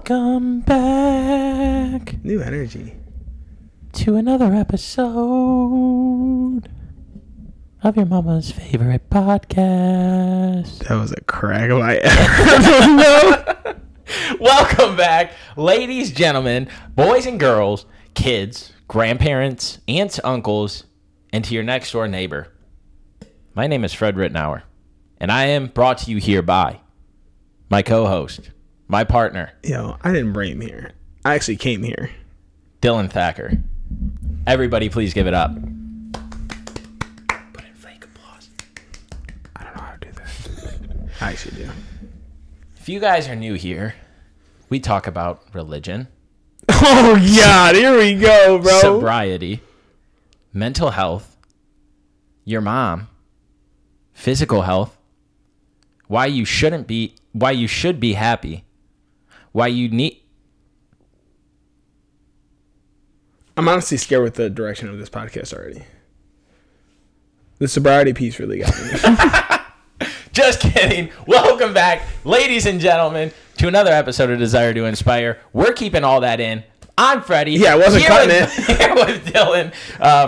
Welcome back New energy. to another episode of your mama's favorite podcast. That was a crack of my ever. Welcome back, ladies, gentlemen, boys and girls, kids, grandparents, aunts, uncles, and to your next door neighbor. My name is Fred Rittenauer, and I am brought to you here by my co-host, my partner, Yo, I didn't bring him here. I actually came here. Dylan Thacker. Everybody, please give it up. Put in fake applause. I don't know how to do that. I actually do. If you guys are new here, we talk about religion, Oh, God. Here we go, bro. sobriety, mental health, your mom, physical health, why you should be happy, why you need. I'm honestly scared with the direction of this podcast already. The sobriety piece really got me. Just kidding. Welcome back, ladies and gentlemen, to another episode of Desire to Inspire. We're keeping all that in. I'm Freddie. Yeah, I wasn't cutting it. Here with Dylan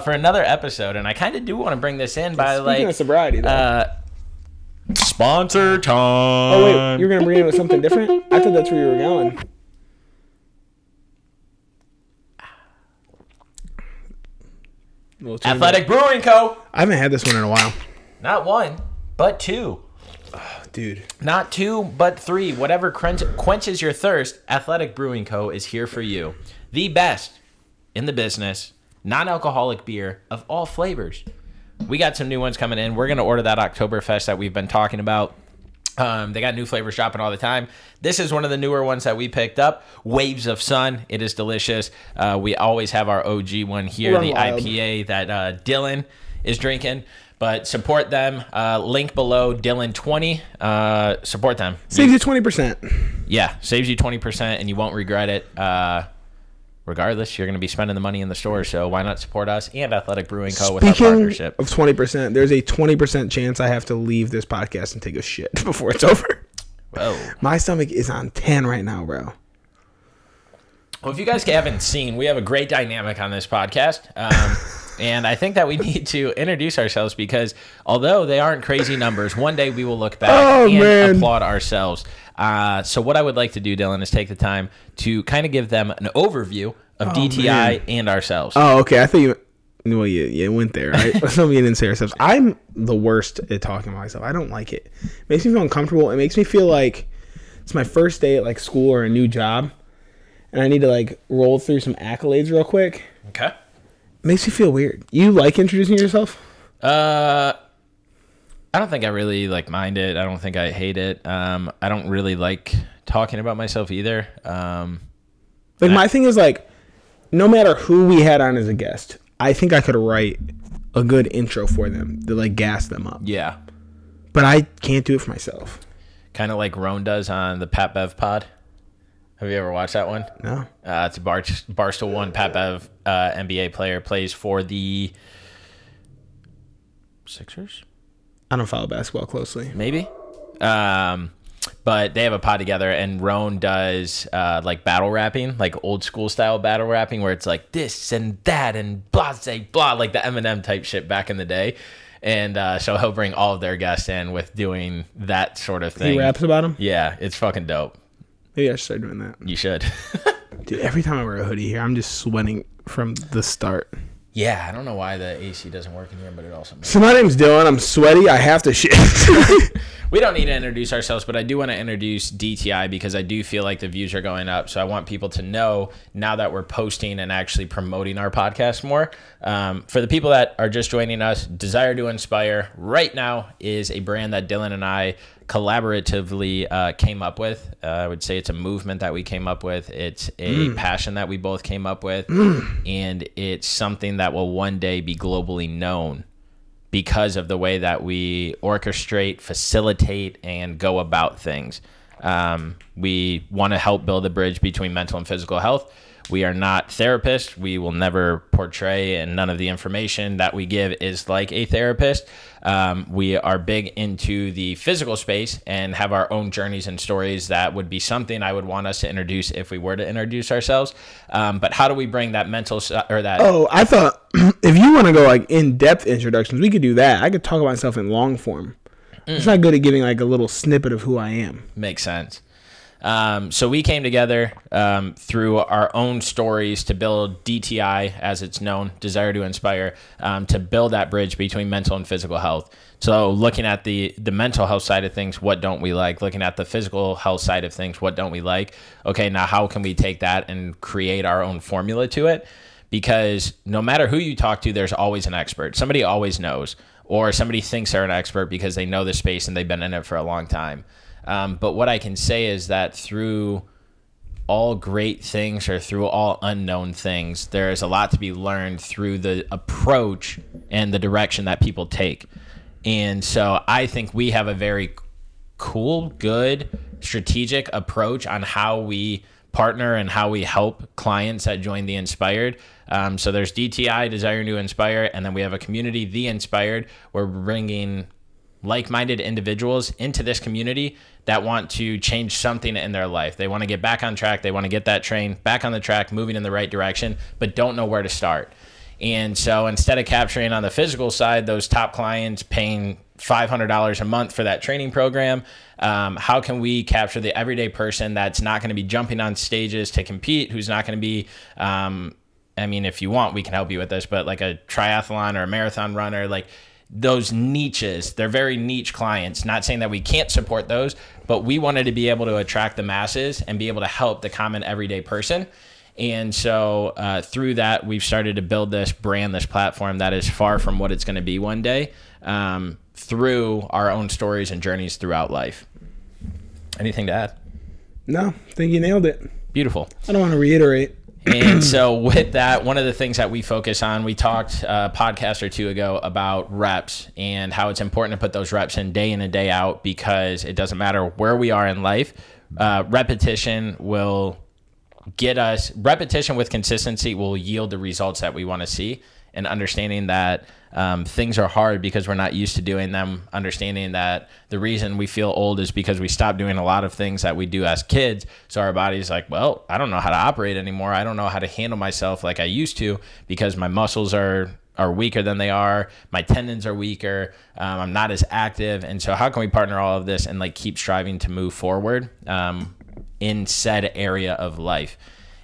for another episode, and I kind of do want to bring this in by Speaking of sobriety, though. Sponsor time. Oh, wait. You're going to bring it with something different? I thought that's where you were going. Athletic Brewing Co. I haven't had this one in a while. Not one, but two. Dude. Not two, but three. Whatever quenches your thirst, Athletic Brewing Co. is here for you. The best in the business, non-alcoholic beer of all flavors. We got some new ones coming in. We're going to order that Oktoberfest that we've been talking about. They got new flavors dropping all the time. This is one of the newer ones that we picked up. Waves of Sun. It is delicious. We always have our OG one here, Run the wild. IPA that Dylan is drinking. But support them. Link below, Dylan20. Support them. Saves you 20%. Yeah, saves you 20% and you won't regret it. Regardless, you're going to be spending the money in the store, so why not support us and Athletic Brewing Co. with our Speaking partnership? of 20%, there's a 20% chance I have to leave this podcast and take a shit before it's over. Whoa. My stomach is on 10 right now, bro. Well, if you guys haven't seen, we have a great dynamic on this podcast. And I think that we need to introduce ourselves because although they aren't crazy numbers, one day we will look back and applaud ourselves. So what I would like to do, Dylan, is take the time to kind of give them an overview of DTI and ourselves. Oh, okay. I thought you went there, right? Some of you didn't say ourselves. I'm the worst at talking about myself. I don't like it. It makes me feel uncomfortable. It makes me feel like it's my first day at like school or a new job, and I need to like roll through some accolades real quick. Okay. It makes me feel weird. You like introducing yourself? I don't think I really like mind it. I don't think I hate it. I don't really like talking about myself either. My thing is like, no matter who we had on as a guest, I think I could write a good intro for them to like gas them up. Yeah. But I can't do it for myself. Kind of like Roan does on the Pat Bev pod. Have you ever watched that one? No. It's a Barstool One. Pat Bev, NBA player, plays for the Sixers? I don't follow basketball closely. Maybe. But they have a pod together, and Roan does like battle rapping, like old school style battle rapping, where it's like this and that and blah, say blah, like the Eminem type shit back in the day. And so he'll bring all of their guests in with doing that sort of thing. He raps about him? Yeah, it's fucking dope. Maybe I should start doing that. You should. Dude, every time I wear a hoodie here, I'm just sweating from the start. Yeah, I don't know why the AC doesn't work in here, but it also makes So my name's Dylan. I'm sweaty. I have to shit. We don't need to introduce ourselves, but I do want to introduce DTI because I do feel like the views are going up. So I want people to know now that we're posting and actually promoting our podcast more. For the people that are just joining us, Desire to Inspire right now is a brand that Dylan and I collaboratively came up with. I would say it's a movement that we came up with. It's a passion that we both came up with. And it's something that will one day be globally known because of the way that we orchestrate, facilitate, and go about things. We want to help build a bridge between mental and physical health. We are not therapists. We will never portray, and none of the information that we give is like a therapist. We are big into the physical space and have our own journeys and stories. That would be something I would want us to introduce if we were to introduce ourselves. But how do we bring that mental or that? Oh, I thought if you want to go like in-depth introductions, we could do that. I could talk about myself in long form. It's not good at giving like a little snippet of who I am. Makes sense. So we came together through our own stories to build DTI, as it's known, Desire to Inspire, to build that bridge between mental and physical health. So looking at the mental health side of things, what don't we like? Looking at the physical health side of things, what don't we like? Okay, now how can we take that and create our own formula to it? Because no matter who you talk to, there's always an expert. Somebody always knows, or somebody thinks they're an expert because they know the space and they've been in it for a long time. But what I can say is that through all great things or through all unknown things, there is a lot to be learned through the approach and the direction that people take. And so I think we have a very cool, good, strategic approach on how we partner and how we help clients that join the Inspired. So there's DTI, Desire to Inspire, and then we have a community, The Inspired, where we're bringing like-minded individuals into this community that want to change something in their life. They want to get back on track. They want to get that train back on the track, moving in the right direction, but don't know where to start. And so instead of capturing on the physical side, those top clients paying $500 a month for that training program, how can we capture the everyday person that's not going to be jumping on stages to compete, who's not going to be, I mean, if you want, we can help you with this, but like a triathlon or a marathon runner, like those niches, they're very niche clients. Not saying that we can't support those, but we wanted to be able to attract the masses and be able to help the common everyday person. And so through that, we've started to build this brand, this platform that is far from what it's going to be one day, through our own stories and journeys throughout life. Anything to add? No, I think you nailed it. Beautiful. I don't want to reiterate. And so with that, one of the things that we focus on, we talked a podcast or two ago about reps and how it's important to put those reps in and day out, because it doesn't matter where we are in life. Repetition will get us, repetition with consistency will yield the results that we want to see. And understanding that things are hard because we're not used to doing them, understanding that the reason we feel old is because we stopped doing a lot of things that we do as kids. So our body's like, well, I don't know how to operate anymore. I don't know how to handle myself like I used to because my muscles are weaker than they are. My tendons are weaker. I'm not as active. And so how can we partner all of this and like keep striving to move forward in said area of life?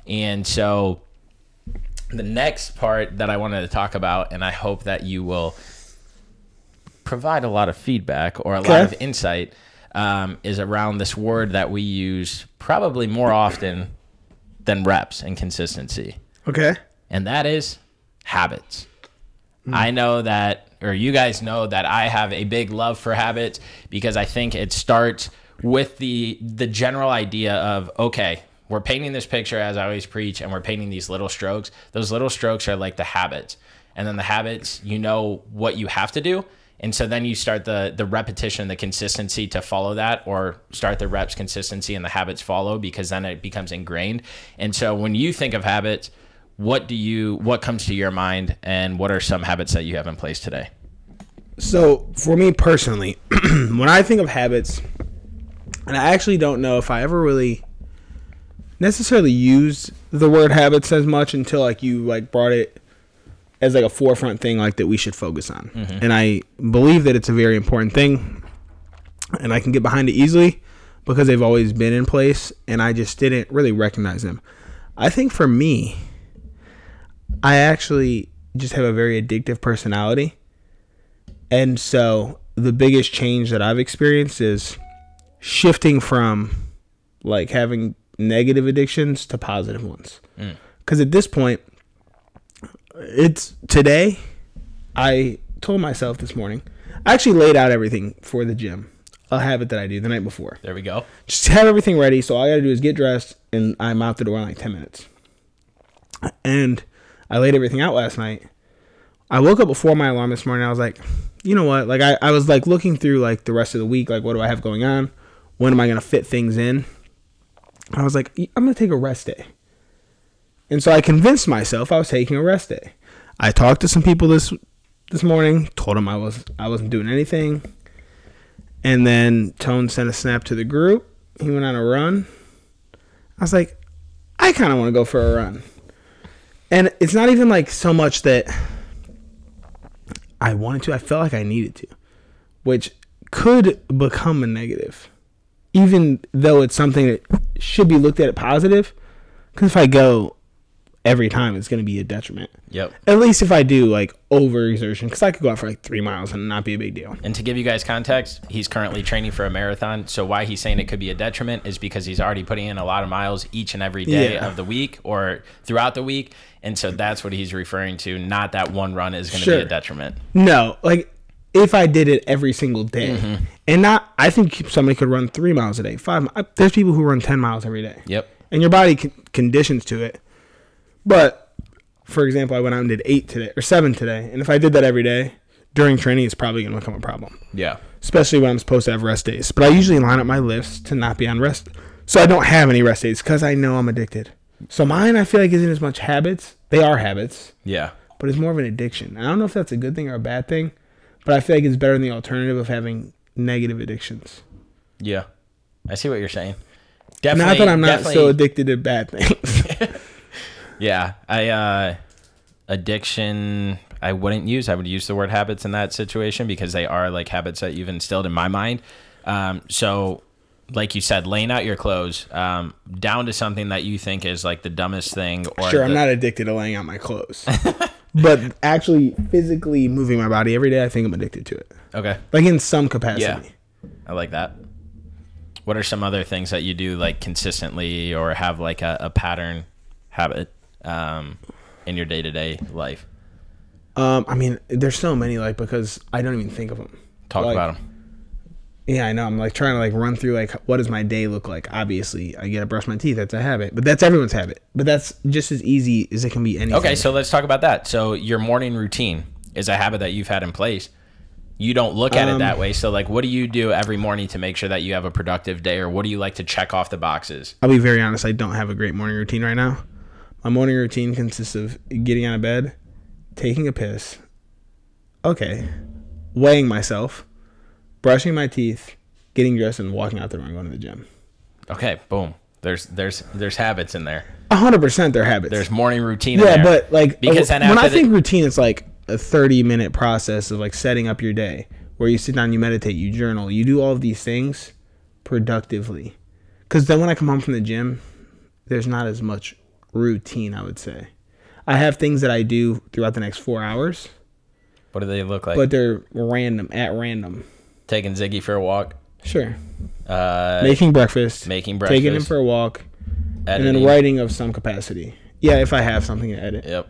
And so the next part that I wanted to talk about, and I hope that you will provide a lot of feedback or a lot of insight, is around this word that we use probably more often than reps and consistency. Okay. And that is habits. I know that, or you guys know that I have a big love for habits because I think it starts with the general idea of, okay, we're painting this picture, as I always preach, and we're painting these little strokes. Those little strokes are like the habits. And then the habits, you know what you have to do. And so then you start the repetition, the consistency to follow that, or start the reps, consistency, and the habits follow, because then it becomes ingrained. And so when you think of habits, what comes to your mind, and what are some habits that you have in place today? So for me personally, when I think of habits, and I actually don't know if I ever really necessarily used the word habits as much until like you like brought it as like a forefront thing like that we should focus on. Mm-hmm. And I believe that it's a very important thing, and I can get behind it easily because they've always been in place and I just didn't really recognize them. I think for me, I actually just have a very addictive personality. And so the biggest change that I've experienced is shifting from like having negative addictions to positive ones. Because at this point, it's today, I told myself this morning, I actually laid out everything for the gym, a habit that I do the night before. There we go. Just have everything ready. So all I got to do is get dressed and I'm out the door in like 10 minutes. And I laid everything out last night. I woke up before my alarm this morning. I was like, you know what? Like I was like looking through like the rest of the week. Like, what do I have going on? When am I going to fit things in? And I was like, I'm going to take a rest day. And so I convinced myself I was taking a rest day. I talked to some people this morning, told them I wasn't doing anything. And then Tone sent a snap to the group. He went on a run. I was like, I kind of want to go for a run. And it's not even like so much that I wanted to. I felt like I needed to, which could become a negative, even though it's something that should be looked at positive. Because if I go every time, it's going to be a detriment. Yep. At least if I do like overexertion, because I could go out for like 3 miles and not be a big deal. And to give you guys context, he's currently training for a marathon. So why he's saying it could be a detriment is because he's already putting in a lot of miles each and every day of the week or throughout the week. And so that's what he's referring to. Not that one run is going to be a detriment. No, like if I did it every single day, and not, I think somebody could run 3 miles a day, 5 miles. There's people who run 10 miles every day. Yep. And your body conditions to it. But for example, I went out and did 8 today or 7 today. And if I did that every day during training, it's probably going to become a problem. Yeah. Especially when I'm supposed to have rest days. But I usually line up my lifts to not be on rest. So I don't have any rest days because I know I'm addicted. So mine, I feel like, isn't as much habits. They are habits. Yeah. But it's more of an addiction. I don't know if that's a good thing or a bad thing. But I feel like it's better than the alternative of having negative addictions. Yeah. I see what you're saying. Definitely. Not that I'm not so addicted to bad things. Yeah. Addiction, I wouldn't use. I would use the word habits in that situation because they are like habits that you've instilled in my mind. So like you said, laying out your clothes, down to something that you think is like the dumbest thing. Or sure, I'm not addicted to laying out my clothes. But actually physically moving my body every day, I think I'm addicted to it. Okay. Like in some capacity. Yeah. I like that. What are some other things that you do like consistently or have like a pattern habit in your day-to-day life? I mean, there's so many, like, because I don't even think of them. Talk like, about them. Yeah, I know. I'm like trying to like run through like what does my day look like? Obviously, I get to brush my teeth. That's a habit, but that's everyone's habit. But that's just as easy as it can be anything. Okay, so let's talk about that. So your morning routine is a habit that you've had in place. You don't look at it that way. So like, what do you do every morning to make sure that you have a productive day, or what do you like to check off the boxes? I'll be very honest. I don't have a great morning routine right now. My morning routine consists of getting out of bed, taking a piss, weighing myself, brushing my teeth, getting dressed, and walking out the door and going to the gym. Okay, boom. There's habits in there. 100% they're habits. There's morning routine in there. Yeah, but like because then when I think routine, it's like a 30-minute process of like setting up your day where you sit down, you meditate, you journal, you do all of these things productively. Because then when I come home from the gym, there's not as much routine, I would say. I have things that I do throughout the next 4 hours. What do they look like? But they're at random. Taking Ziggy for a walk. Sure. Making breakfast. Taking him for a walk. Editing. And then writing of some capacity. Yeah, if I have something to edit. Yep.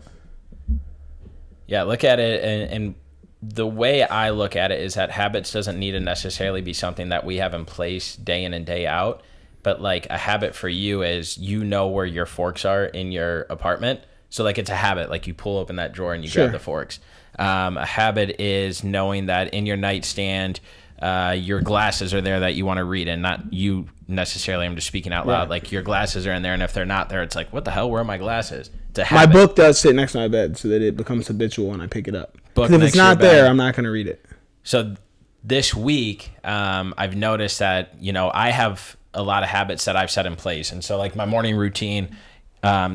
Yeah, look at it, and the way I look at it is that habits doesn't need to necessarily be something that we have in place day in and day out, but like a habit for you is you know where your forks are in your apartment. So like it's a habit, like you pull open that drawer and you grab the forks. A habit is knowing that in your nightstand, your glasses are there that you want to read in, not you necessarily. I'm just speaking out loud. Like your glasses are in there, and if they're not there, it's like, what the hell? Where are my glasses? It's a habit. My book does sit next to my bed so that it becomes habitual when I pick it up. Because if it's not there, I'm not going to read it. So this week, I've noticed that, I have a lot of habits that I've set in place. And so like my morning routine,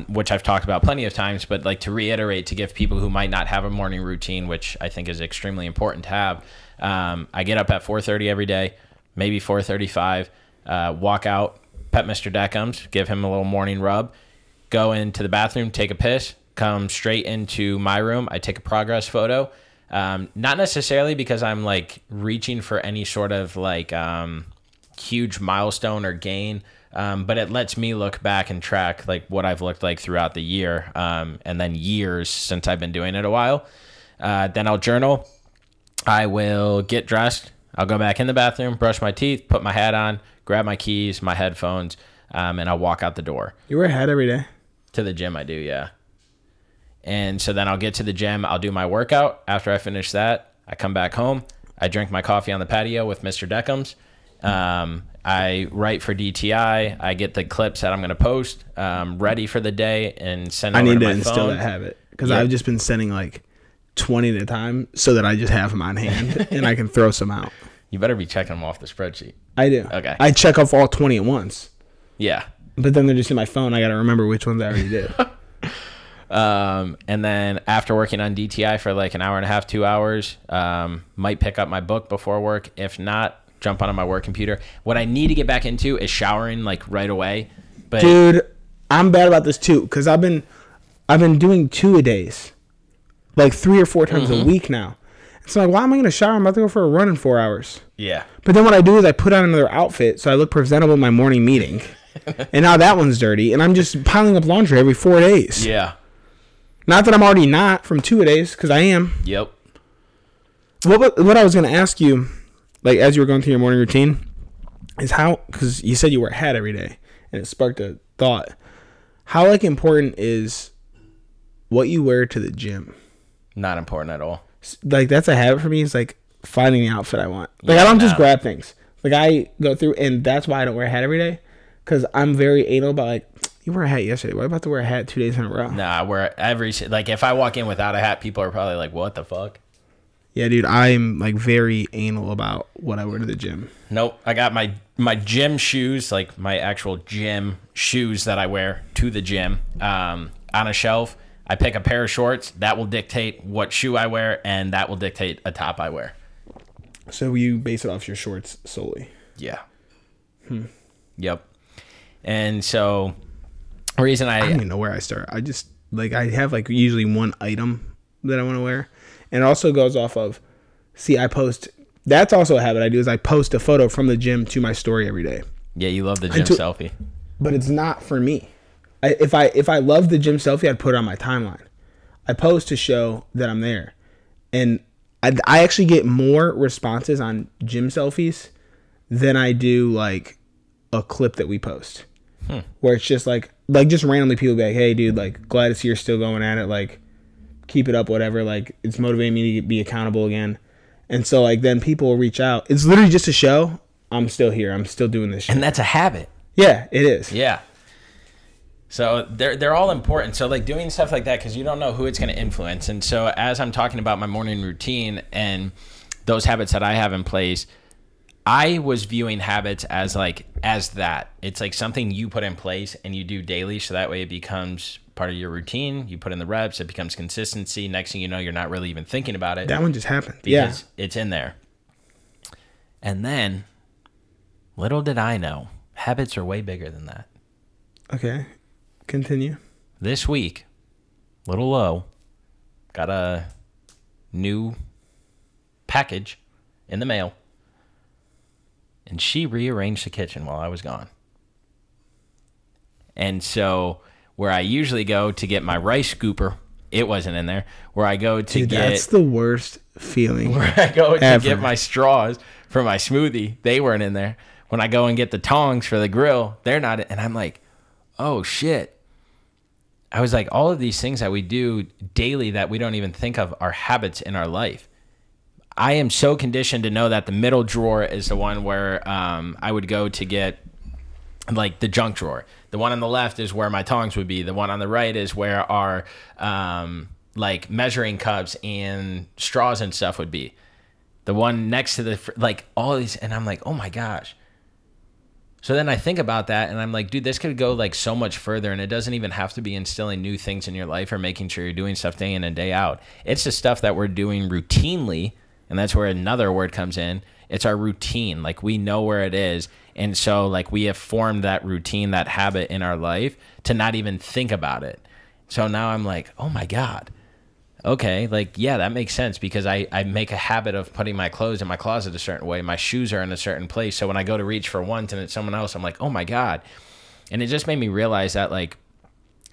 which I've talked about plenty of times, but like to reiterate, to give people who might not have a morning routine, which I think is extremely important to have. I get up at 4:30 every day, maybe 4:35, walk out, pet Mr. Deckums, give him a little morning rub, go into the bathroom, take a piss, come straight into my room. I take a progress photo. Not necessarily because I'm like reaching for any sort of like huge milestone or gain, but it lets me look back and track like what I've looked like throughout the year, and then years since I've been doing it a while. Then I'll journal. I will get dressed. I'll go back in the bathroom, brush my teeth, put my hat on, grab my keys, my headphones, and I'll walk out the door. You wear a hat every day? To the gym, I do, yeah. And so then I'll get to the gym. I'll do my workout. After I finish that, I come back home. I drink my coffee on the patio with Mr. Deckums. I write for DTI. I get the clips that I'm going to post ready for the day and send over to my phone. I need to instill that habit because I've just been sending like 20 at a time so that I just have them on hand and I can throw some out. You better be checking them off the spreadsheet. I do. Okay. I check off all 20 at once. Yeah. But then they're just in my phone. I got to remember which ones I already did. And then after working on DTI for like an hour and a half, 2 hours, might pick up my book before work. If not, jump on my work computer. What I need to get back into is showering like right away. But dude, I'm bad about this too because I've been doing 2-a-days, like 3 or 4 times a week now. It's like, why am I going to shower? I'm about to go for a run in 4 hours. Yeah. But then what I do is I put on another outfit so I look presentable in my morning meeting. And now that one's dirty. And I'm just piling up laundry every 4 days. Yeah. Not that I'm already not from 2-a-days, because I am. Yep. What I was going to ask you, like as you were going through your morning routine, is how, because you said you wear a hat every day, and it sparked a thought. How like important is what you wear to the gym? Not important at all. Like that's a habit for me. It's like finding the outfit I want. Like I don't just grab things. Like I go through, and that's why I don't wear a hat every day, because I'm very anal about like, you wore a hat yesterday. Why about to wear a hat 2 days in a row? Nah, I wear like if I walk in without a hat, people are probably like, what the fuck? Yeah, dude, I'm like very anal about what I wear to the gym. Nope, I got my gym shoes, like my actual gym shoes that I wear to the gym, on a shelf. I pick a pair of shorts that will dictate what shoe I wear, and that will dictate a top I wear. So you base it off your shorts solely? Yeah. Yep. And so, reason I don't even know where I start. I just like I have like usually one item that I want to wear, and it also goes off of. See, I post. That's also a habit I do is I post a photo from the gym to my story every day. Yeah, you love the gym selfie, but it's not for me. If I love the gym selfie, I'd put it on my timeline. I post to show that I'm there, and I actually get more responses on gym selfies than I do like a clip that we post, where it's just like just randomly people be like, hey dude, like glad to see you're still going at it, like keep it up, whatever, like it's motivating me to be accountable again. And so like then people will reach out. It's literally just a show. I'm still here. I'm still doing this shit. And that's a habit. Yeah, it is. Yeah. So they're all important. So like doing stuff like that, because you don't know who it's going to influence. And so as I'm talking about my morning routine and those habits that I have in place, I was viewing habits as that. It's like something you put in place and you do daily, so that way it becomes part of your routine. You put in the reps, it becomes consistency. Next thing you know, you're not really even thinking about it. That one just happened. Because it's in there. And then, little did I know, habits are way bigger than that. Okay. Continue. This week, little low, got a new package in the mail. And she rearranged the kitchen while I was gone. And so where I usually go to get my rice scooper, it wasn't in there. Where I go to that's the worst feeling. Where I go to get my straws for my smoothie, they weren't in there. When I go and get the tongs for the grill, they're not in. And I'm like, oh shit. I was like, all of these things that we do daily that we don't even think of are habits in our life. I am so conditioned to know that the middle drawer is the one where I would go to get like the junk drawer. The one on the left is where my tongs would be. The one on the right is where our like measuring cups and straws and stuff would be. The one next to the, like all these, and I'm like, oh my gosh. So then I think about that and I'm like, dude, this could go like so much further, and it doesn't even have to be instilling new things in your life or making sure you're doing stuff day in and day out. It's the stuff that we're doing routinely, and that's where another word comes in. It's our routine. Like we know where it is. And so like we have formed that routine, that habit in our life to not even think about it. So now I'm like, oh my God. Okay, like, yeah, that makes sense because I make a habit of putting my clothes in my closet a certain way. My shoes are in a certain place. So when I go to reach for one and it's someone else, I'm like, oh my God. And it just made me realize that like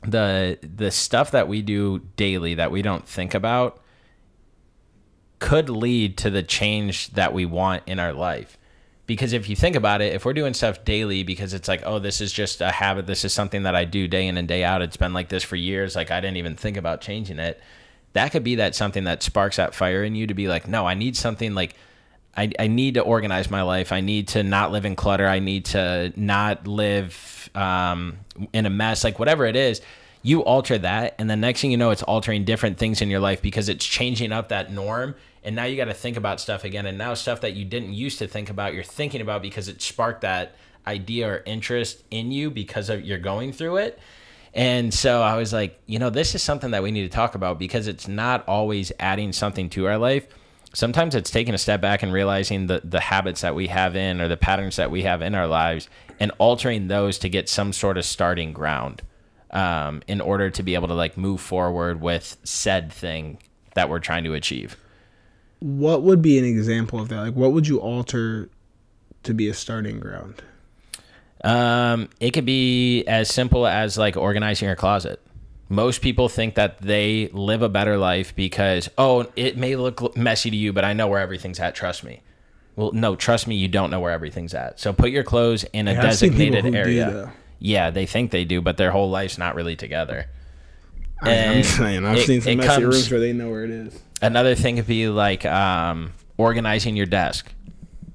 the stuff that we do daily that we don't think about could lead to the change that we want in our life. Because if you think about it, if we're doing stuff daily because it's like, oh, this is just a habit, this is something that I do day in and day out, it's been like this for years, like I didn't even think about changing it, that could be that something that sparks that fire in you to be like, no, I need something like, I need to organize my life. I need to not live in clutter. I need to not live in a mess, like whatever it is. You alter that, and the next thing you know, it's altering different things in your life because it's changing up that norm. And now you got to think about stuff again. And now stuff that you didn't used to think about, you're thinking about because it sparked that idea or interest in you because of you're going through it. And so I was like, this is something that we need to talk about because it's not always adding something to our life. Sometimes it's taking a step back and realizing the habits that we have in or the patterns that we have in our lives and altering those to get some sort of starting ground in order to be able to like move forward with said thing that we're trying to achieve. What would be an example of that? Like, what would you alter to be a starting ground? It could be as simple as like organizing your closet. Most people think that they live a better life because, it may look messy to you, but I know where everything's at. Trust me. Well, no, trust me, you don't know where everything's at. So put your clothes in a designated area. Yeah, they think they do, but their whole life's not really together. I'm saying, I've seen some messy rooms where they know where it is. Another thing could be like organizing your desk.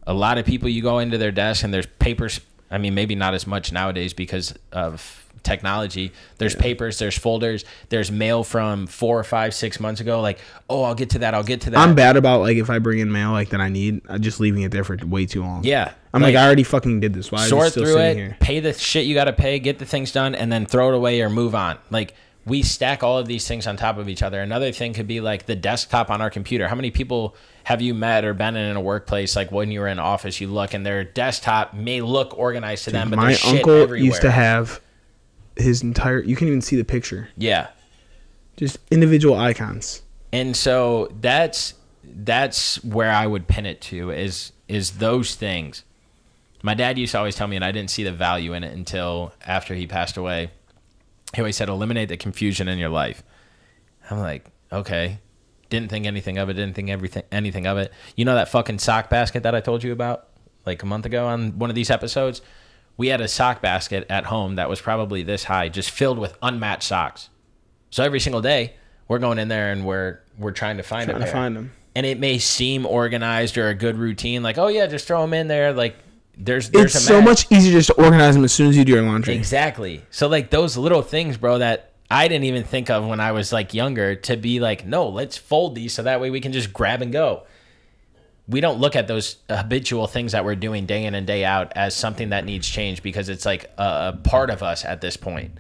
A lot of people, you go into their desk and there's papers. I mean, maybe not as much nowadays because of technology. There's papers, there's folders, there's mail from 4 or 5, 6 months ago. Like, I'll get to that. I'm bad about like if I bring in mail like that I need, I'm just leaving it there for way too long. Yeah. I'm like I already fucking did this. Why sort is it still through sitting it, here? Pay the shit you got to pay, get the things done, and then throw it away or move on. Like, we stack all of these things on top of each other. Another thing could be like the desktop on our computer. How many people have you met or been in a workplace, like when you were in office, you look and their desktop may look organized to them, but there's shit everywhere. My uncle used to have his entire, you can even see the picture. Yeah. Just individual icons. And so that's where I would pin it to is those things. My dad used to always tell me, and I didn't see the value in it until after he passed away. He always said, eliminate the confusion in your life. I'm like, okay. Didn't think anything of it. Didn't think anything of it. You know that fucking sock basket that I told you about like a month ago on one of these episodes? We had a sock basket at home that was probably this high, just filled with unmatched socks. So every single day, we're going in there and we're trying to find them. And it may seem organized or a good routine, like, oh yeah, just throw them in there. Like, there's it's so much easier just to organize them as soon as you do your laundry. Exactly. So like those little things, bro, that I didn't even think of when I was like younger, to be like, no, let's fold these so that way we can just grab and go. We don't look at those habitual things that we're doing day in and day out as something that needs change because it's like a part of us at this point.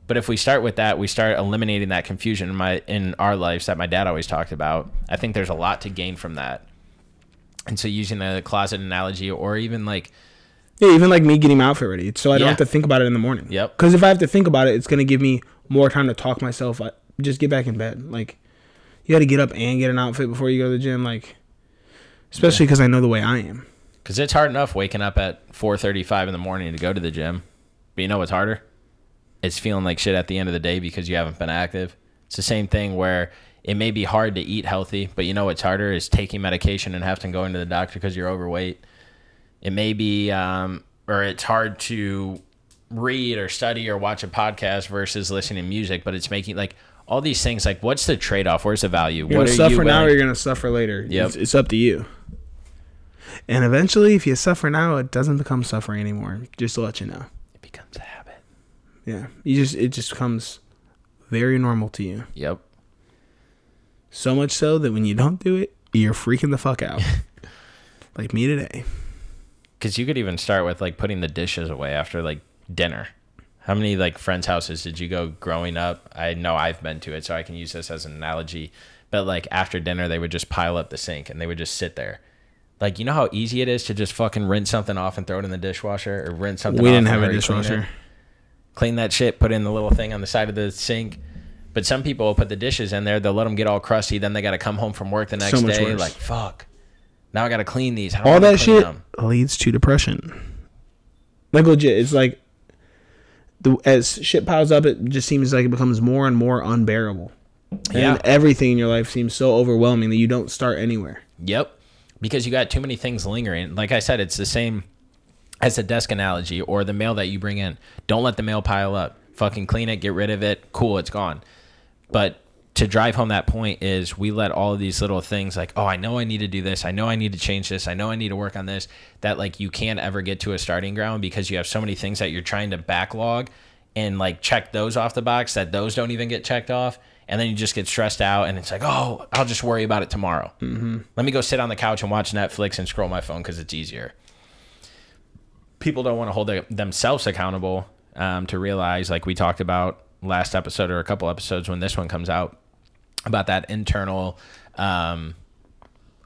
But if we start with that, we start eliminating that confusion in our lives that my dad always talked about. I think there's a lot to gain from that. And so using the closet analogy, or even like... Yeah, even like me getting my outfit ready. So I don't have to think about it in the morning. Yep. Because if I have to think about it, it's going to give me more time to talk myself. Just get back in bed. Like, you got to get up and get an outfit before you go to the gym. Like, especially because I know the way I am. Because it's hard enough waking up at 4:35 in the morning to go to the gym. But you know what's harder? It's feeling like shit at the end of the day because you haven't been active. It's the same thing where... It may be hard to eat healthy, but you know what's harder is taking medication and having to go into the doctor because you're overweight. It may be, or it's hard to read or study or watch a podcast versus listening to music, but it's making like all these things. Like, what's the trade-off? Where's the value? You're going to suffer now or you're going to suffer later. Yep. It's up to you. And eventually, if you suffer now, it doesn't become suffering anymore. Just to let you know. It becomes a habit. Yeah. It just becomes very normal to you. Yep. So much so that when you don't do it, you're freaking the fuck out. Like me today. Because you could even start with like putting the dishes away after like dinner. How many like friends' houses did you go growing up? I know I've been to it, so I can use this as an analogy. But like after dinner, they would just pile up the sink and they would just sit there. Like, you know how easy it is to just fucking rinse something off and throw it in the dishwasher, or rinse something off. We didn't have a dishwasher. Clean that shit, put in the little thing on the side of the sink. But some people will put the dishes in there. They'll let them get all crusty. Then they got to come home from work the next day. Worse. Like, fuck. Now I got to clean these. All that shit leads to depression. Like, legit. It's like, as shit piles up, it just seems like it becomes more and more unbearable. Yeah. And everything in your life seems so overwhelming that you don't start anywhere. Yep. Because you got too many things lingering. Like I said, it's the same as the desk analogy or the mail that you bring in. Don't let the mail pile up. Fucking clean it. Get rid of it. Cool. It's gone. But to drive home that point is we let all of these little things like, oh, I know I need to do this. I know I need to change this. I know I need to work on this, that like you can't ever get to a starting ground because you have so many things that you're trying to backlog and like check those off the box that those don't even get checked off. And then you just get stressed out and it's like, oh, I'll just worry about it tomorrow. Let me go sit on the couch and watch Netflix and scroll my phone because it's easier. People don't want to hold themselves accountable to realize, like we talked about last episode or a couple episodes when this one comes out, about that internal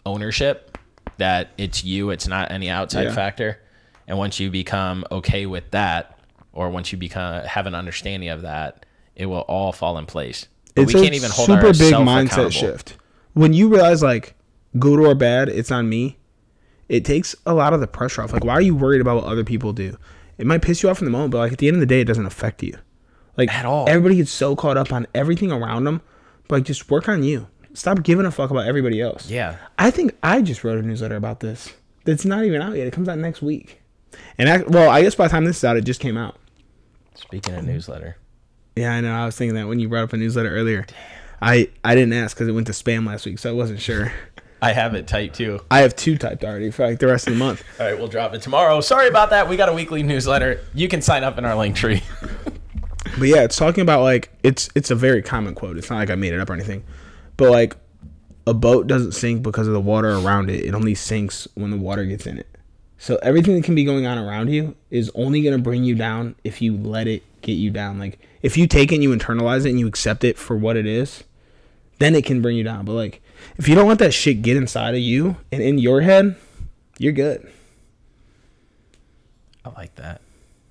ownership, that it's you, it's not any outside factor. And once you become okay with that, or once you have an understanding of that, it will all fall in place. But It's we a can't even hold super big ourselves mindset accountable. shift. When you realize like good or bad, it's on me. It takes a lot of the pressure off. Like, why are you worried about what other people do? It might piss you off in the moment, but like at the end of the day, it doesn't affect you. Like At all. Everybody gets so caught up on everything around them, but like just work on you. Stop giving a fuck about everybody else. Yeah. I think I just wrote a newsletter about this. That's not even out yet. It comes out next week. And I guess by the time this is out, it just came out. Speaking of newsletter. Yeah, I know. I was thinking that when you brought up a newsletter earlier. I didn't ask because it went to spam last week, so I wasn't sure. I have it typed too. I have 2 typed already for like the rest of the month. All right, we'll drop it tomorrow. Sorry about that. We got a weekly newsletter. You can sign up in our link tree. But yeah, it's talking about like it's a very common quote. It's not like I made it up or anything. But like a boat doesn't sink because of the water around it. It only sinks when the water gets in it. So everything that can be going on around you is only going to bring you down if you let it get you down. Like if you take it and you internalize it and you accept it for what it is, then it can bring you down. But like if you don't let that shit get inside of you and in your head, you're good. I like that.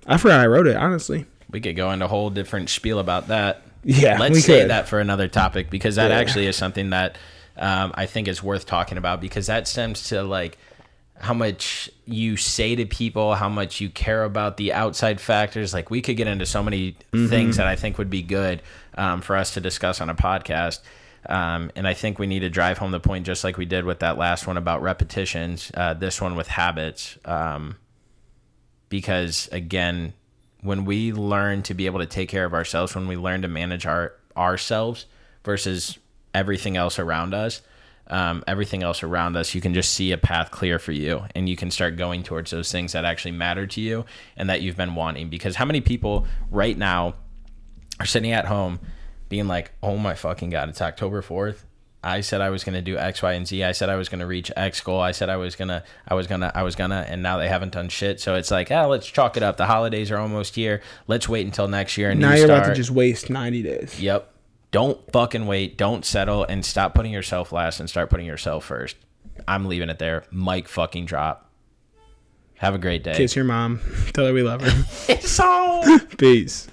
I forgot I wrote it, honestly. We could go into a whole different spiel about that. Yeah, Let's we say could. that for another topic, because that actually is something that I think is worth talking about, because that stems to like how much you say to people, how much you care about the outside factors. Like we could get into so many things that I think would be good for us to discuss on a podcast. And I think we need to drive home the point, just like we did with that last one about repetitions, this one with habits. Because again, when we learn to be able to take care of ourselves, when we learn to manage ourselves versus everything else around us, you can just see a path clear for you, and you can start going towards those things that actually matter to you and that you've been wanting. Because how many people right now are sitting at home being like, oh my fucking God, it's October 4th. I said I was going to do X, Y, and Z. I said I was going to reach X goal. I said I was going to, and now they haven't done shit. So it's like, let's chalk it up. The holidays are almost here. Let's wait until next year. Now you're about to just waste 90 days. Yep. Don't fucking wait. Don't settle, and stop putting yourself last and start putting yourself first. I'm leaving it there. Mic fucking drop. Have a great day. Kiss your mom. Tell her we love her. It's on. Peace.